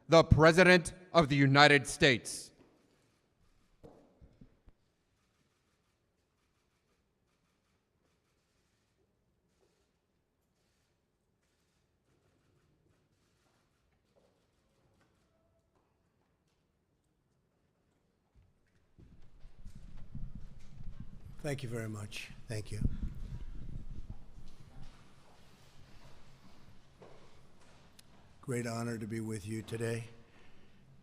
the President of the United States. Thank you very much. Thank you. Great honor to be with you today.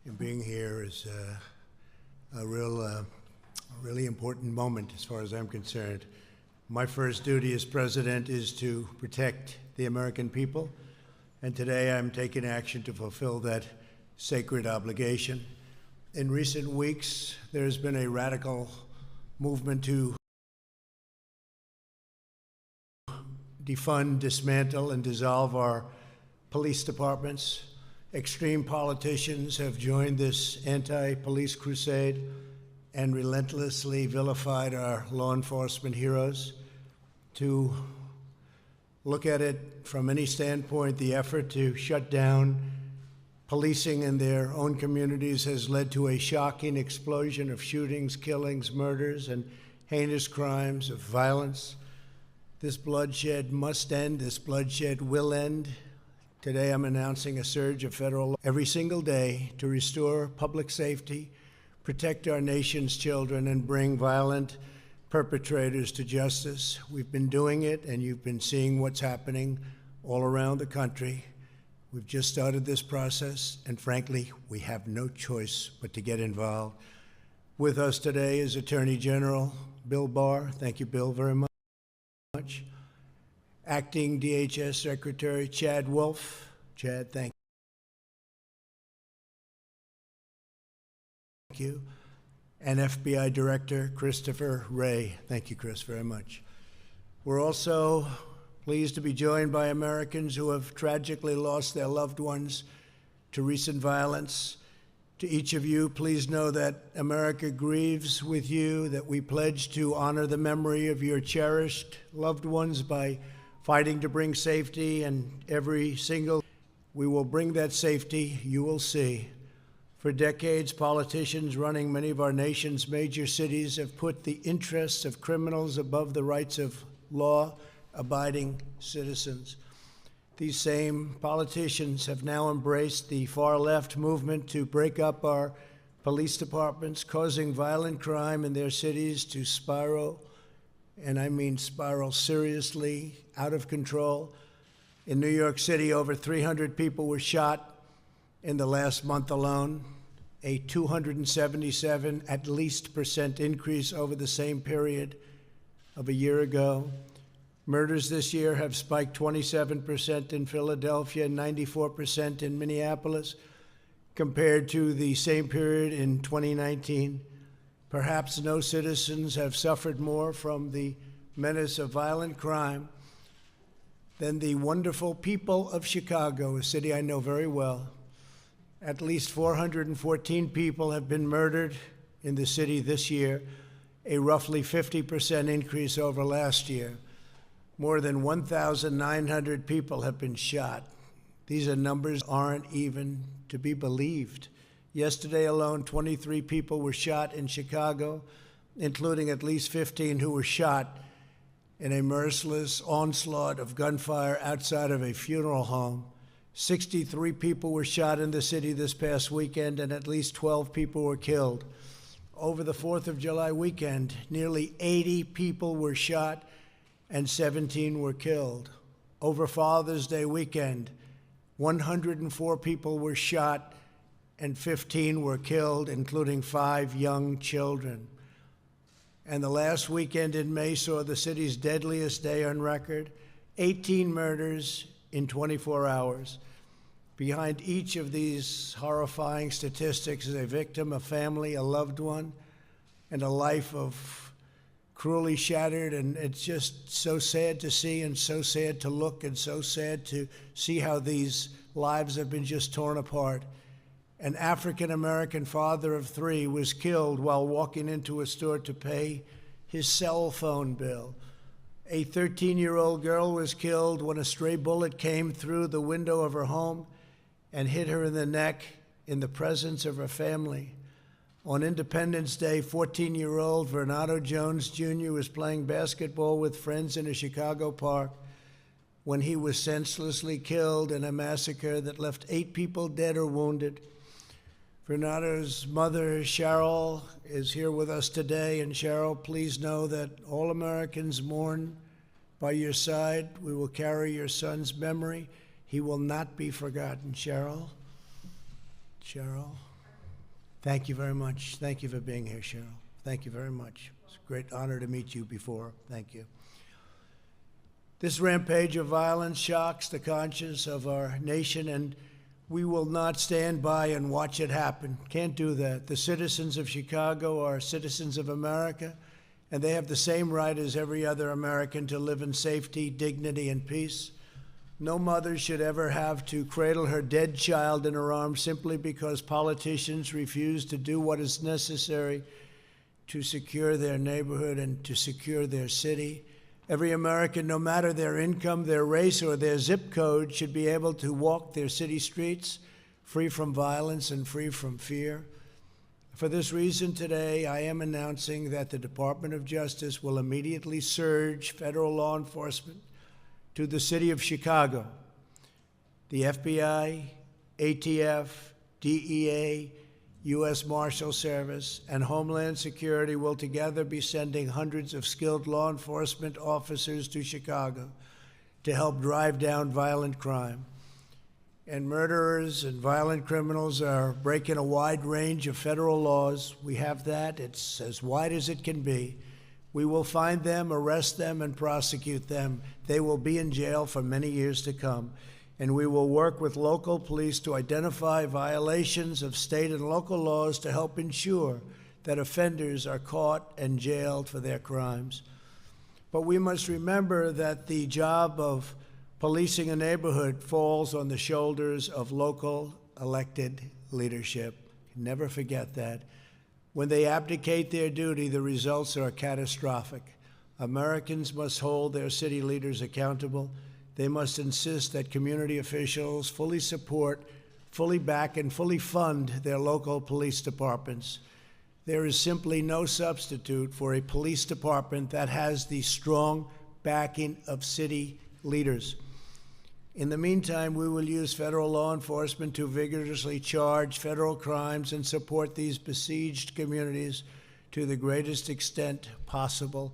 And being here is a really important moment as far as I'm concerned. My first duty as president is to protect the American people. And today I'm taking action to fulfill that sacred obligation. In recent weeks, there's been a radical movement to defund, dismantle, and dissolve our police departments. Extreme politicians have joined this anti-police crusade and relentlessly vilified our law enforcement heroes. To look at it from any standpoint, the effort to shut down policing in their own communities has led to a shocking explosion of shootings, killings, murders, and heinous crimes of violence. This bloodshed must end. This bloodshed will end. Today, I'm announcing a surge of federal law every single day to restore public safety, protect our nation's children, and bring violent perpetrators to justice. We've been doing it, and you've been seeing what's happening all around the country. We've just started this process, and frankly, we have no choice but to get involved. With us today is Attorney General Bill Barr. Thank you, Bill, very much. Acting DHS Secretary Chad Wolf. Chad, thank you. And FBI Director Christopher Wray. Thank you, Chris, very much. We're also pleased to be joined by Americans who have tragically lost their loved ones to recent violence. To each of you, please know that America grieves with you, that we pledge to honor the memory of your cherished loved ones by fighting to bring safety, and we will bring that safety, you will see. For decades, politicians running many of our nation's major cities have put the interests of criminals above the rights of law-abiding citizens. These same politicians have now embraced the far-left movement to break up our police departments, causing violent crime in their cities to spiral, and I mean spiral seriously, out of control. In New York City, over 300 people were shot in the last month alone, a 277 at least % increase over the same period of a year ago. Murders this year have spiked 27% in Philadelphia, 94% in Minneapolis, compared to the same period in 2019. Perhaps no citizens have suffered more from the menace of violent crime than the wonderful people of Chicago, a city I know very well. At least 414 people have been murdered in the city this year, a roughly 50% increase over last year. More than 1,900 people have been shot. These numbers aren't even to be believed. Yesterday alone, 23 people were shot in Chicago, including at least 15 who were shot in a merciless onslaught of gunfire outside of a funeral home. 63 people were shot in the city this past weekend, and at least 12 people were killed. Over the 4th of July weekend, nearly 80 people were shot and 17 were killed. Over Father's Day weekend, 104 people were shot and 15 were killed, including 5 young children. And the last weekend in May saw the city's deadliest day on record, 18 murders in 24 hours. Behind each of these horrifying statistics is a victim, a family, a loved one, and a life of cruelly shattered, and it's just so sad to see and so sad to look and so sad to see how these lives have been just torn apart. An African-American father of 3 was killed while walking into a store to pay his cell phone bill. A 13-year-old girl was killed when a stray bullet came through the window of her home and hit her in the neck in the presence of her family. On Independence Day, 14-year-old Vernado Jones Jr. was playing basketball with friends in a Chicago park when he was senselessly killed in a massacre that left 8 people dead or wounded. Vernado's mother, Cheryl, is here with us today. And Cheryl, please know that all Americans mourn by your side. We will carry your son's memory. He will not be forgotten. Cheryl? Thank you very much. Thank you for being here, Cheryl. Thank you very much. It's a great honor to meet you before. Thank you. This rampage of violence shocks the conscience of our nation, and we will not stand by and watch it happen. Can't do that. The citizens of Chicago are citizens of America, and they have the same right as every other American to live in safety, dignity, and peace. No mother should ever have to cradle her dead child in her arms simply because politicians refuse to do what is necessary to secure their neighborhood and to secure their city. Every American, no matter their income, their race, or their zip code, should be able to walk their city streets free from violence and free from fear. For this reason, today, I am announcing that the Department of Justice will immediately surge federal law enforcement to the city of Chicago. The FBI, ATF, DEA, U.S. Marshal Service, and Homeland Security will together be sending hundreds of skilled law enforcement officers to Chicago to help drive down violent crime. And murderers and violent criminals are breaking a wide range of federal laws. We have that. It's as wide as it can be. We will find them, arrest them, and prosecute them. They will be in jail for many years to come. And we will work with local police to identify violations of state and local laws to help ensure that offenders are caught and jailed for their crimes. But we must remember that the job of policing a neighborhood falls on the shoulders of local elected leadership. Never forget that. When they abdicate their duty, the results are catastrophic. Americans must hold their city leaders accountable. They must insist that community officials fully support, fully back, and fully fund their local police departments. There is simply no substitute for a police department that has the strong backing of city leaders. In the meantime, we will use federal law enforcement to vigorously charge federal crimes and support these besieged communities to the greatest extent possible.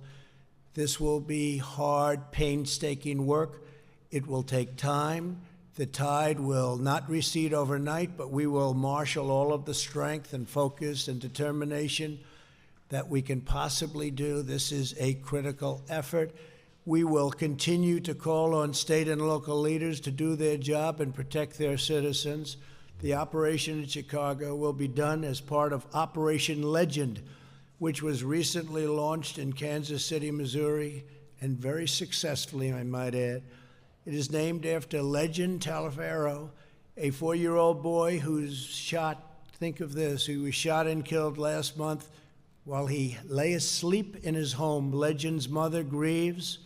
This will be hard, painstaking work. It will take time. The tide will not recede overnight, but we will marshal all of the strength and focus and determination that we can possibly do. This is a critical effort. We will continue to call on state and local leaders to do their job and protect their citizens. The operation in Chicago will be done as part of Operation Legend, which was recently launched in Kansas City, Missouri, and very successfully, I might add. It is named after Legend Taliaferro, a 4-year-old boy who's shot, think of this, he was shot and killed last month while he lay asleep in his home. Legend's mother grieves.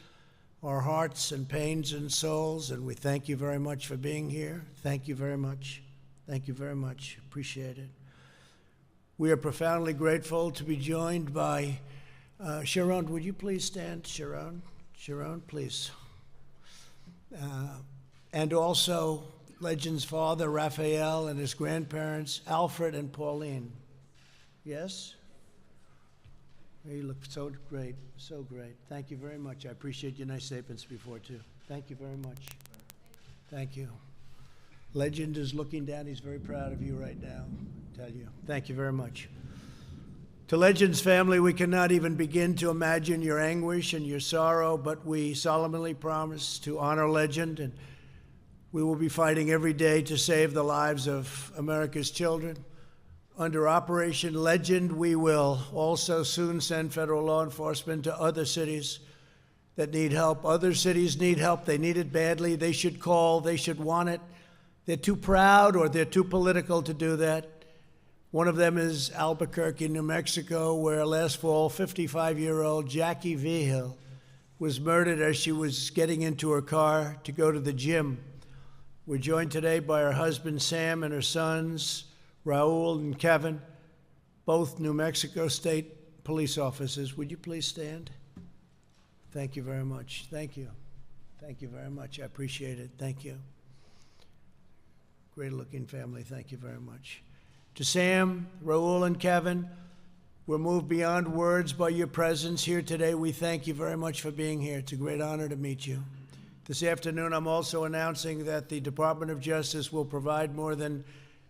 Our hearts and pains and souls, and we thank you very much for being here. Thank you very much. Thank you very much. Appreciate it. We are profoundly grateful to be joined by Sharon. Would you please stand, Sharon? Sharon, please. And also Legend's father, Raphael, and his grandparents, Alfred and Pauline. Yes? You look so great, so great. Thank you very much. I appreciate your nice statements before, too. Thank you very much. Thank you. Legend is looking down. He's very proud of you right now, I tell you. Thank you very much. To Legend's family, we cannot even begin to imagine your anguish and your sorrow, but we solemnly promise to honor Legend, and we will be fighting every day to save the lives of America's children. Under Operation Legend, we will also soon send federal law enforcement to other cities that need help. Other cities need help. They need it badly. They should call. They should want it. They're too proud or they're too political to do that. One of them is Albuquerque, New Mexico, where last fall, 55-year-old Jackie Vigil was murdered as she was getting into her car to go to the gym. We're joined today by her husband, Sam, and her sons, Raul and Kevin, both New Mexico State police officers. Would you please stand? Thank you very much. Thank you. Thank you very much. I appreciate it. Thank you. Great-looking family. Thank you very much. To Sam, Raul, and Kevin, we're moved beyond words by your presence here today. We thank you very much for being here. It's a great honor to meet you. This afternoon, I'm also announcing that the Department of Justice will provide more than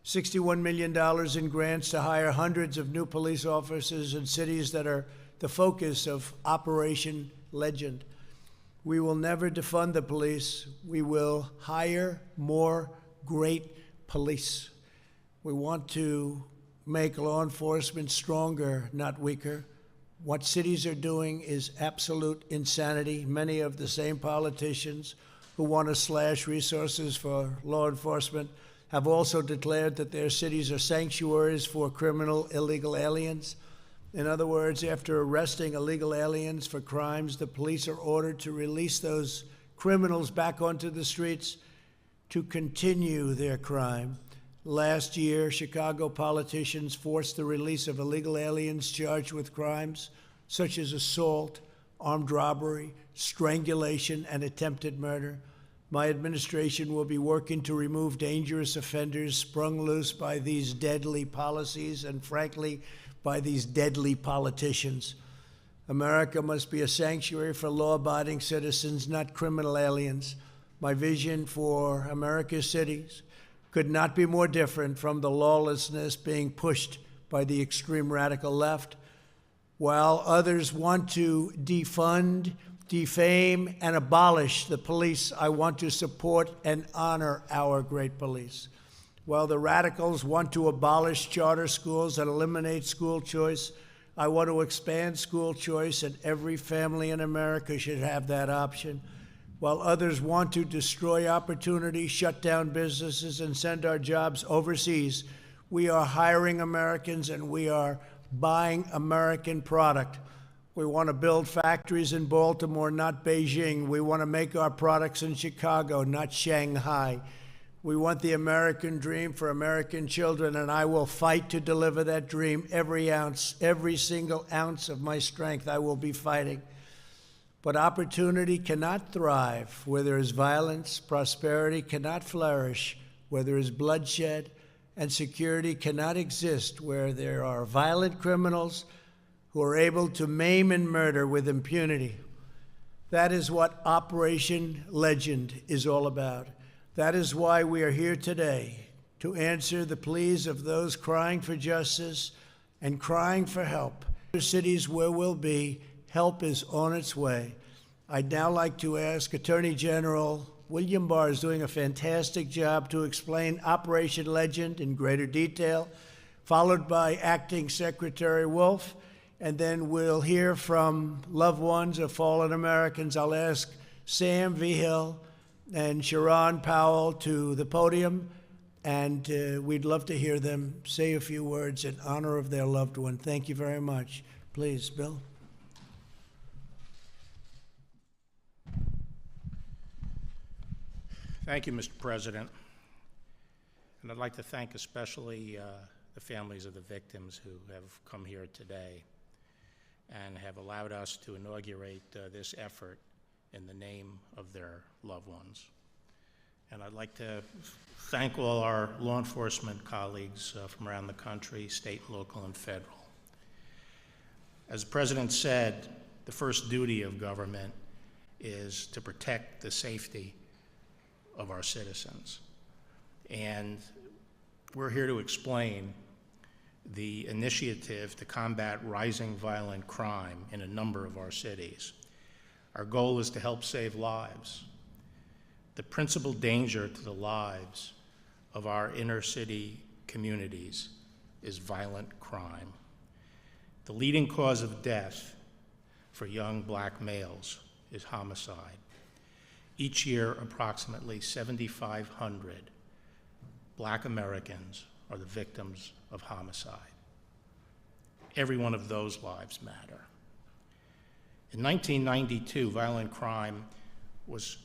$61 million in grants to hire hundreds of new police officers in cities that are the focus of Operation Legend. We will never defund the police. We will hire more great police. We want to make law enforcement stronger, not weaker. What cities are doing is absolute insanity. Many of the same politicians who want to slash resources for law enforcement have also declared that their cities are sanctuaries for criminal illegal aliens. In other words, after arresting illegal aliens for crimes, the police are ordered to release those criminals back onto the streets to continue their crime. Last year, Chicago politicians forced the release of illegal aliens charged with crimes such as assault, armed robbery, strangulation, and attempted murder. My administration will be working to remove dangerous offenders sprung loose by these deadly policies and, frankly, by these deadly politicians. America must be a sanctuary for law-abiding citizens, not criminal aliens. My vision for America's cities could not be more different from the lawlessness being pushed by the extreme radical left. While others want to defund, defame, and abolish the police, I want to support and honor our great police. While the radicals want to abolish charter schools and eliminate school choice, I want to expand school choice, and every family in America should have that option. While others want to destroy opportunity, shut down businesses, and send our jobs overseas, we are hiring Americans and we are buying American product. We want to build factories in Baltimore, not Beijing. We want to make our products in Chicago, not Shanghai. We want the American dream for American children, and I will fight to deliver that dream. Every ounce, every single ounce of my strength, I will be fighting. But opportunity cannot thrive where there is violence, prosperity cannot flourish where there is bloodshed, and security cannot exist where there are violent criminals who are able to maim and murder with impunity. That is what Operation Legend is all about. That is why we are here today, to answer the pleas of those crying for justice and crying for help. Other cities where we'll be, help is on its way. I'd now like to ask Attorney General William Barr, is doing a fantastic job, to explain Operation Legend in greater detail, followed by Acting Secretary Wolf, and then we'll hear from loved ones of fallen Americans. I'll ask Sam Vigil and Sharon Powell to the podium, and we'd love to hear them say a few words in honor of their loved one. Thank you very much. Please, Bill. Thank you, Mr. President. And I'd like to thank especially the families of the victims who have come here today and have allowed us to inaugurate this effort in the name of their loved ones. And I'd like to thank all our law enforcement colleagues from around the country, state, local, and federal. As the President said, the first duty of government is to protect the safety of our citizens. And we're here to explain the initiative to combat rising violent crime in a number of our cities. Our goal is to help save lives. The principal danger to the lives of our inner city communities is violent crime. The leading cause of death for young black males is homicide. Each year, approximately 7,500 black Americans are the victims of homicide. Every one of those lives matter. In 1992, violent crime was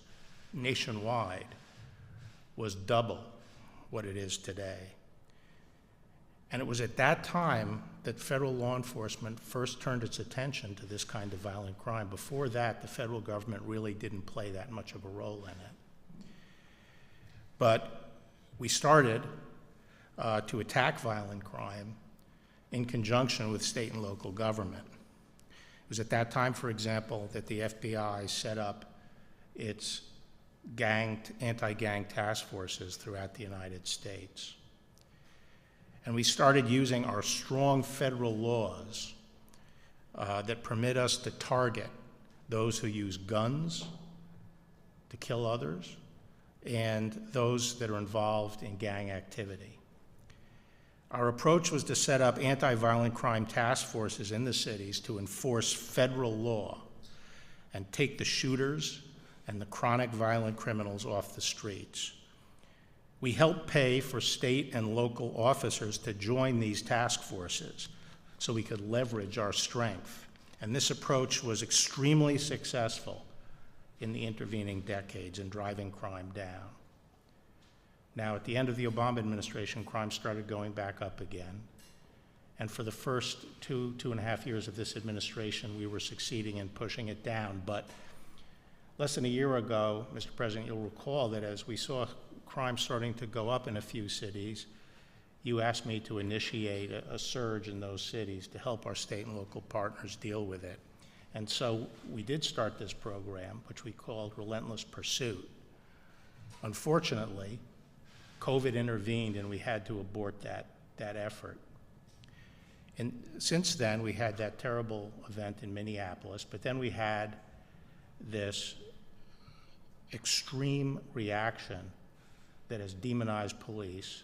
nationwide was double what it is today. And it was at that time that federal law enforcement first turned its attention to this kind of violent crime. Before that, the federal government really didn't play that much of a role in it. But we started to attack violent crime in conjunction with state and local government. It was at that time, for example, that the FBI set up its anti-gang task forces throughout the United States. And we started using our strong federal laws that permit us to target those who use guns to kill others and those that are involved in gang activity. Our approach was to set up anti-violent crime task forces in the cities to enforce federal law and take the shooters and the chronic violent criminals off the streets. We helped pay for state and local officers to join these task forces so we could leverage our strength. And this approach was extremely successful in the intervening decades in driving crime down. Now, at the end of the Obama administration, crime started going back up again. And for the first two and a half years of this administration, we were succeeding in pushing it down. But less than a year ago, Mr. President, you'll recall that as we saw crime starting to go up in a few cities, you asked me to initiate a surge in those cities to help our state and local partners deal with it. And so we did start this program, which we called Relentless Pursuit. Unfortunately, COVID intervened and we had to abort that effort. And since then, we had that terrible event in Minneapolis, but then we had this extreme reaction that has demonized police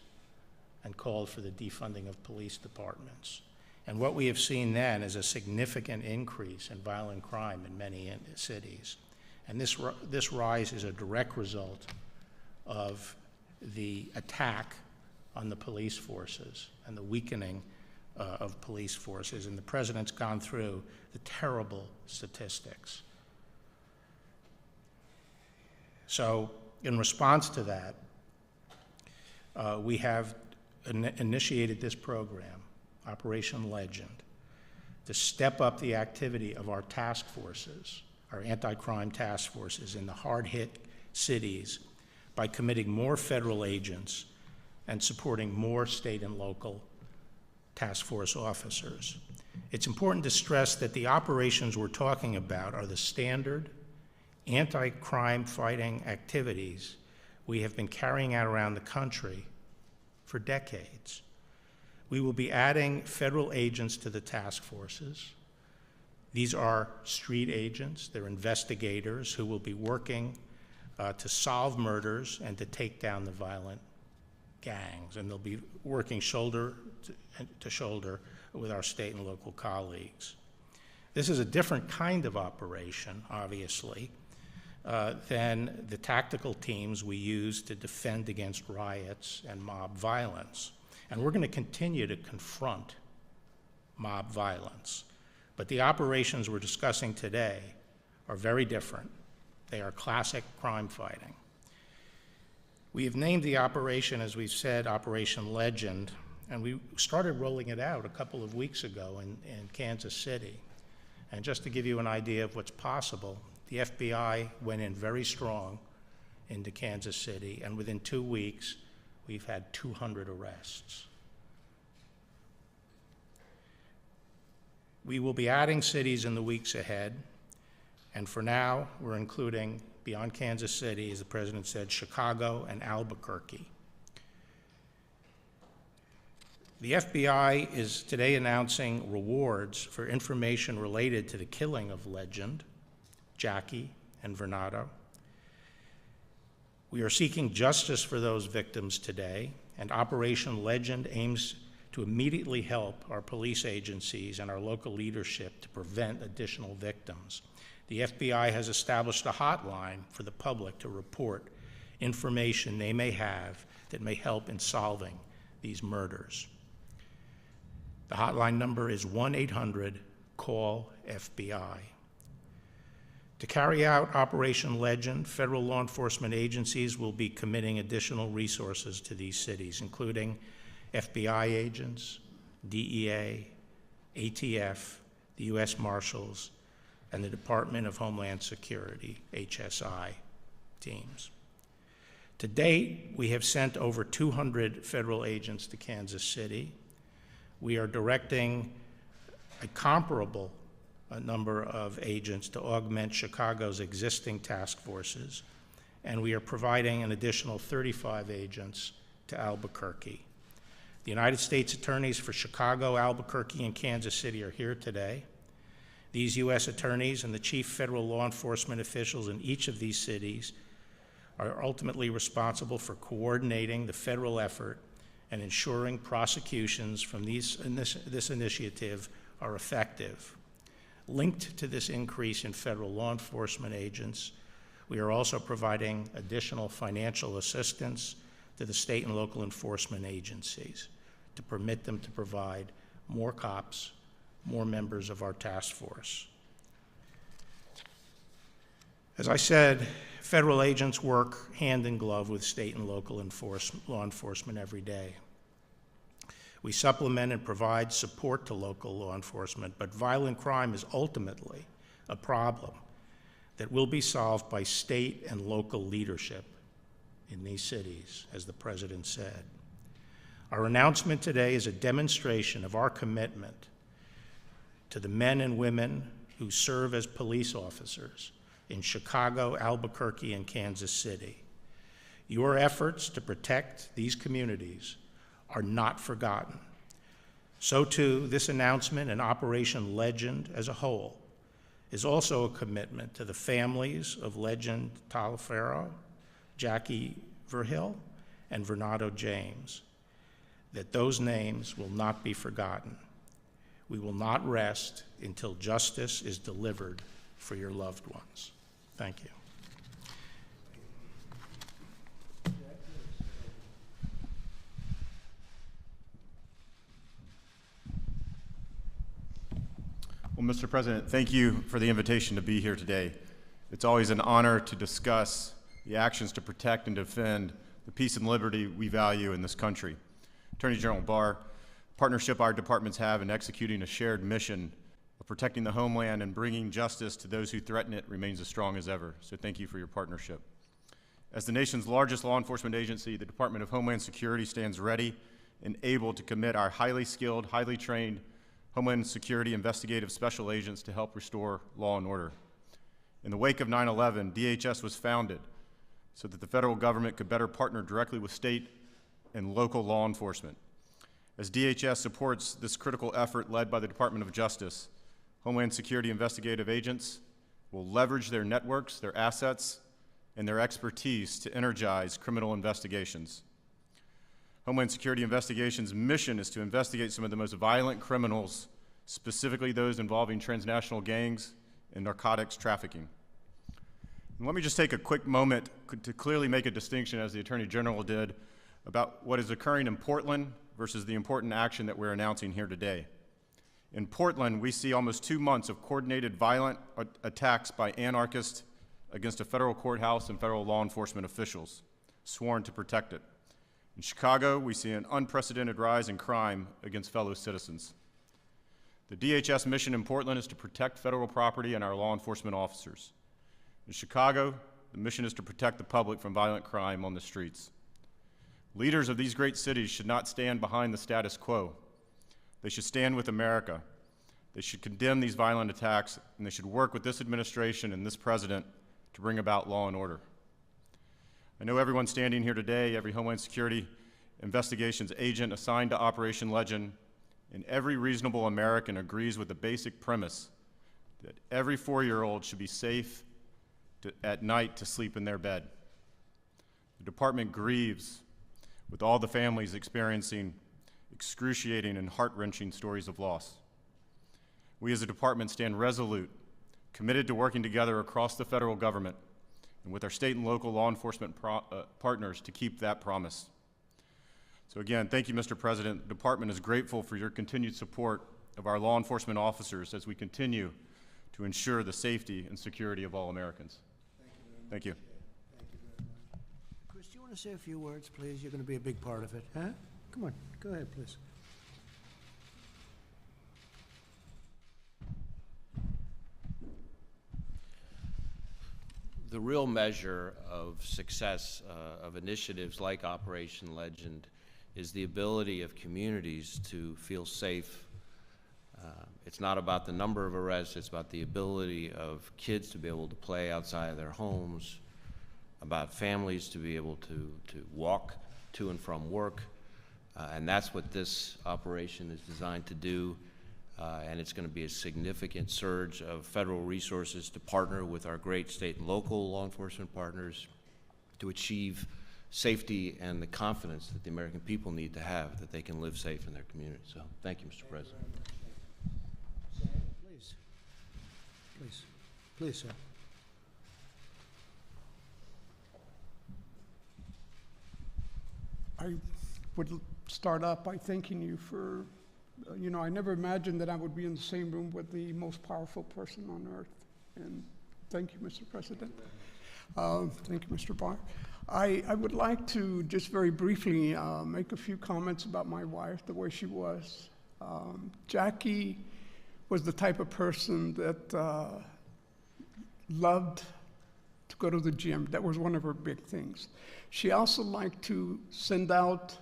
and called for the defunding of police departments. And what we have seen then is a significant increase in violent crime in many cities. And this rise is a direct result of the attack on the police forces and the weakening of police forces. And the president's gone through the terrible statistics. So in response to that, we have initiated this program, Operation Legend, to step up the activity of our task forces, our anti-crime task forces in the hard-hit cities by committing more federal agents and supporting more state and local task force officers. It's important to stress that the operations we're talking about are the standard anti-crime fighting activities we have been carrying out around the country for decades. We will be adding federal agents to the task forces. These are street agents, they're investigators who will be working to solve murders and to take down the violent gangs, and they'll be working shoulder to shoulder with our state and local colleagues. This is a different kind of operation, obviously, than the tactical teams we use to defend against riots and mob violence. And we're going to continue to confront mob violence. But the operations we're discussing today are very different. They are classic crime fighting. We have named the operation, as we've said, Operation Legend, and we started rolling it out a couple of weeks ago in Kansas City. And just to give you an idea of what's possible, the FBI went in very strong into Kansas City, and within 2 weeks, we've had 200 arrests. We will be adding cities in the weeks ahead, and for now, we're including, beyond Kansas City, as the President said, Chicago and Albuquerque. The FBI is today announcing rewards for information related to the killing of Legend, Jackie, and Vernado. We are seeking justice for those victims today, and Operation Legend aims to immediately help our police agencies and our local leadership to prevent additional victims. The FBI has established a hotline for the public to report information they may have that may help in solving these murders. The hotline number is 1-800-CALL-FBI. To carry out Operation Legend, federal law enforcement agencies will be committing additional resources to these cities, including FBI agents, DEA, ATF, the U.S. Marshals, and the Department of Homeland Security, HSI, teams. To date, we have sent over 200 federal agents to Kansas City. We are directing a comparable number of agents to augment Chicago's existing task forces, and we are providing an additional 35 agents to Albuquerque. The United States attorneys for Chicago, Albuquerque, and Kansas City are here today. These U.S. attorneys and the chief federal law enforcement officials in each of these cities are ultimately responsible for coordinating the federal effort and ensuring prosecutions from this initiative are effective. Linked to this increase in federal law enforcement agents, we are also providing additional financial assistance to the state and local enforcement agencies to permit them to provide more cops, more members of our task force. As I said, federal agents work hand in glove with state and local law enforcement every day. We supplement and provide support to local law enforcement, but violent crime is ultimately a problem that will be solved by state and local leadership in these cities, as the President said. Our announcement today is a demonstration of our commitment to the men and women who serve as police officers in Chicago, Albuquerque, and Kansas City. Your efforts to protect these communities are not forgotten. So too, this announcement and Operation Legend as a whole is also a commitment to the families of Legend Taliaferro, Jackie Verhill, and Vernado James, that those names will not be forgotten. We will not rest until justice is delivered for your loved ones. Thank you. Well, Mr. President, thank you for the invitation to be here today. It's always an honor to discuss the actions to protect and defend the peace and liberty we value in this country. Attorney General Barr, partnership our departments have in executing a shared mission of protecting the homeland and bringing justice to those who threaten it remains as strong as ever. So thank you for your partnership. As the nation's largest law enforcement agency, the Department of Homeland Security stands ready and able to commit our highly skilled, highly trained Homeland Security investigative special agents to help restore law and order. In the wake of 9/11, DHS was founded so that the federal government could better partner directly with state and local law enforcement. As DHS supports this critical effort led by the Department of Justice, Homeland Security investigative agents will leverage their networks, their assets, and their expertise to energize criminal investigations. Homeland Security Investigations' mission is to investigate some of the most violent criminals, specifically those involving transnational gangs and narcotics trafficking. And let me just take a quick moment to clearly make a distinction, as the Attorney General did, about what is occurring in Portland versus the important action that we're announcing here today. In Portland, we see almost 2 months of coordinated violent attacks by anarchists against a federal courthouse and federal law enforcement officials sworn to protect it. In Chicago, we see an unprecedented rise in crime against fellow citizens. The DHS mission in Portland is to protect federal property and our law enforcement officers. In Chicago, the mission is to protect the public from violent crime on the streets. Leaders of these great cities should not stand behind the status quo. They should stand with America. They should condemn these violent attacks, and they should work with this administration and this president to bring about law and order. I know everyone standing here today, every Homeland Security investigations agent assigned to Operation Legend, and every reasonable American agrees with the basic premise that every 4-year-old should be safe at night to sleep in their bed. The department grieves with all the families experiencing excruciating and heart-wrenching stories of loss. We as a department stand resolute, committed to working together across the federal government and with our state and local law enforcement partners to keep that promise. So again, thank you, Mr. President. The department is grateful for your continued support of our law enforcement officers as we continue to ensure the safety and security of all Americans. Thank you. Thank you very much. Chris, do you want to say a few words, please? You're going to be a big part of it, huh? Come on, go ahead, please. The real measure of success of initiatives like Operation Legend is the ability of communities to feel safe. It's not about the number of arrests, it's about the ability of kids to be able to play outside of their homes, about families to be able to walk to and from work. And that's what this operation is designed to do. And it's going to be a significant surge of federal resources to partner with our great state and local law enforcement partners to achieve safety and the confidence that the American people need to have that they can live safe in their community. So thank you, Mr. President. Please. Please. Please, sir. I would start off by thanking you for, I never imagined that I would be in the same room with the most powerful person on earth. And thank you, Mr. President. Thank you, Mr. Barr. I would like to just very briefly make a few comments about my wife, the way she was. Jackie was the type of person that loved to go to the gym. That was one of her big things. She also liked to send out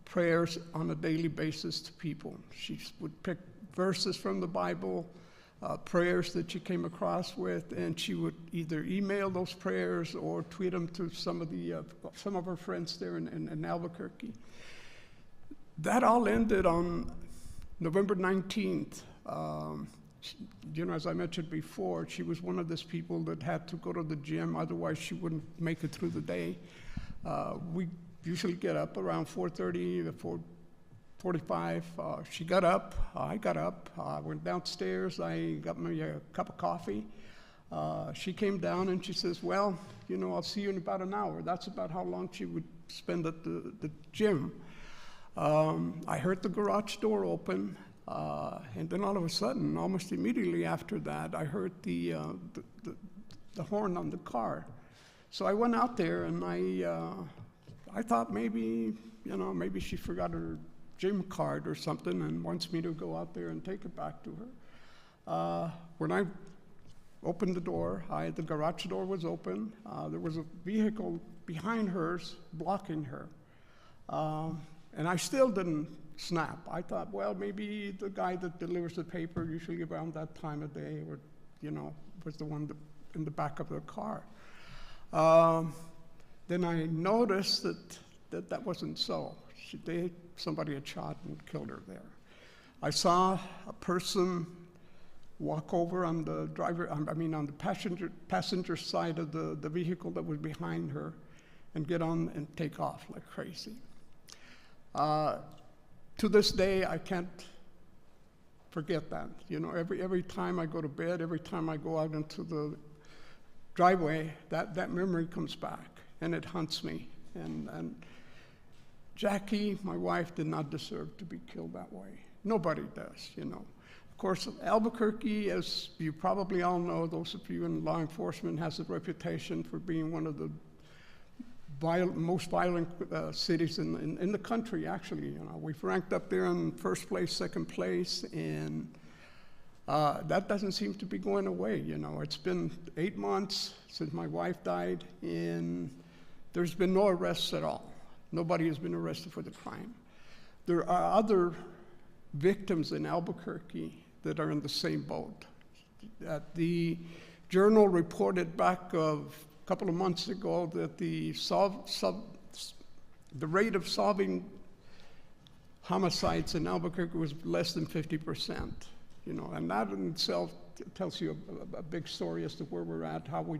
prayers on a daily basis to people. She would pick verses from the Bible, prayers that she came across with, and she would either email those prayers or tweet them to some of her friends there in Albuquerque. That all ended on November 19th. As I mentioned before, she was one of those people that had to go to the gym, otherwise she wouldn't make it through the day. We usually get up around 4:30 to 4:45. She got up, I got up, I went downstairs, I got me a cup of coffee. She came down and she says, well, I'll see you in about an hour. That's about how long she would spend at the gym. I heard the garage door open. And then all of a sudden, almost immediately after that, I heard the horn on the car. So I went out there and I thought maybe she forgot her gym card or something and wants me to go out there and take it back to her. When I opened the door, the garage door was open. There was a vehicle behind hers blocking her. And I still didn't snap. I thought, well, maybe the guy that delivers the paper usually around that time of day was the one in the back of the car. Then I noticed that wasn't so. Somebody had shot and killed her there. I saw a person walk over on the on the passenger side of the vehicle that was behind her and get on and take off like crazy. To this day, I can't forget that. Every time I go to bed, every time I go out into the driveway, that memory comes back, and it haunts me. And Jackie, my wife, did not deserve to be killed that way. Nobody does, Of course, Albuquerque, as you probably all know, those of you in law enforcement, has a reputation for being one of the most violent cities in the country, actually. We've ranked up there in first place, second place, and that doesn't seem to be going away. It's been 8 months since my wife died, and there's been no arrests at all. Nobody has been arrested for the crime. There are other victims in Albuquerque that are in the same boat. The Journal reported back a couple of months ago that the rate of solving homicides in Albuquerque was less than 50%, and that in itself tells you a big story as to where we're at, how we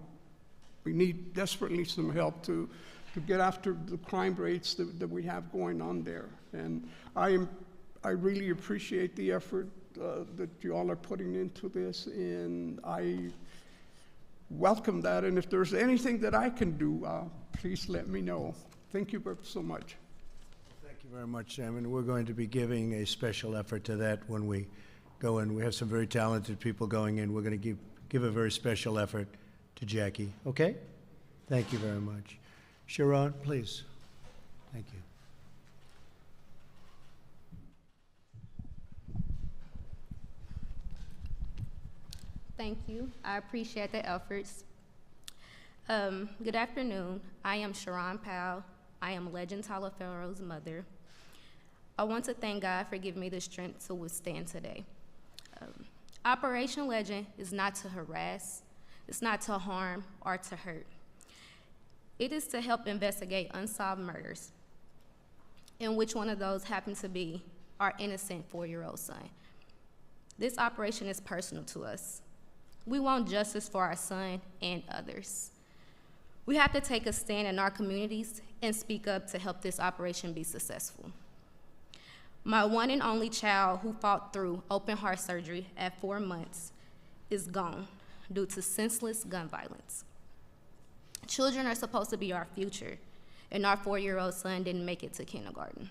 need desperately some help to get after the crime rates that we have going on there. And I really appreciate the effort that you all are putting into this, and I welcome that, and if there's anything that I can do, please let me know. Thank you so much. Thank you very much, Sam, and we're going to be giving a special effort to that when we go in. We have some very talented people going in. We're going to give a very special effort to Jackie. Okay? Thank you very much. Sharon, please. Thank you. Thank you. I appreciate the efforts. Good afternoon. I am Sharon Powell. I am Legend Taliaferro's mother. I want to thank God for giving me the strength to withstand today. Operation Legend is not to harass, it's not to harm or to hurt. It is to help investigate unsolved murders, and which one of those happened to be our innocent 4-year-old son. This operation is personal to us. We want justice for our son and others. We have to take a stand in our communities and speak up to help this operation be successful. My one and only child who fought through open heart surgery at 4 months is gone due to senseless gun violence. Children are supposed to be our future, and our 4-year-old son didn't make it to kindergarten.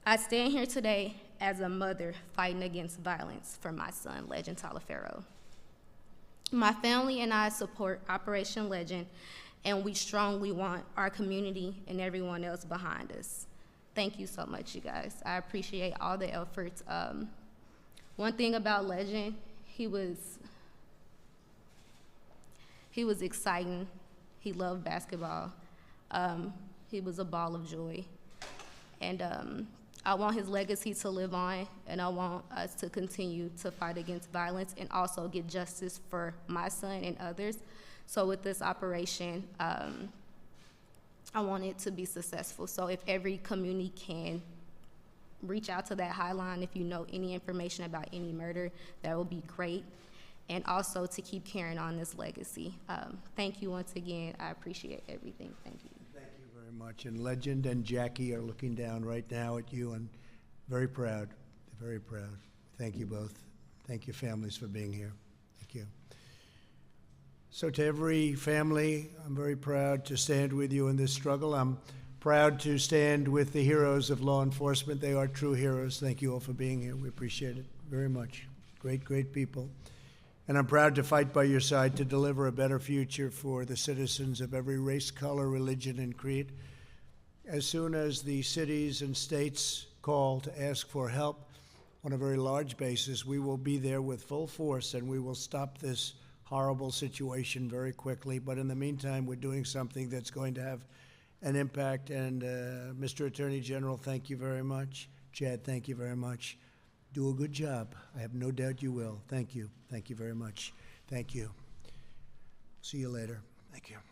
I stand here today as a mother fighting against violence for my son, Legend Taliaferro. My family and I support Operation Legend, and we strongly want our community and everyone else behind us. Thank you so much, you guys. I appreciate all the efforts. One thing about Legend, he was exciting. He loved basketball. He was a ball of joy. And I want his legacy to live on, and I want us to continue to fight against violence and also get justice for my son and others. So with this operation, I want it to be successful. So if every community can reach out to that hotline, if you know any information about any murder, that would be great. And also to keep carrying on this legacy. Thank you once again. I appreciate everything. Thank you. Thank you very much. And Legend and Jackie are looking down right now at you and very proud. They're very proud. Thank you both. Thank you, families, for being here. Thank you. So to every family, I'm very proud to stand with you in this struggle. I'm proud to stand with the heroes of law enforcement. They are true heroes. Thank you all for being here. We appreciate it very much. Great, great people. And I'm proud to fight by your side to deliver a better future for the citizens of every race, color, religion, and creed. As soon as the cities and states call to ask for help on a very large basis, we will be there with full force, and we will stop this horrible situation very quickly. But in the meantime, we're doing something that's going to have an impact. And Mr. Attorney General, thank you very much. Chad, thank you very much. Do a good job. I have no doubt you will. Thank you. Thank you very much. Thank you. See you later. Thank you.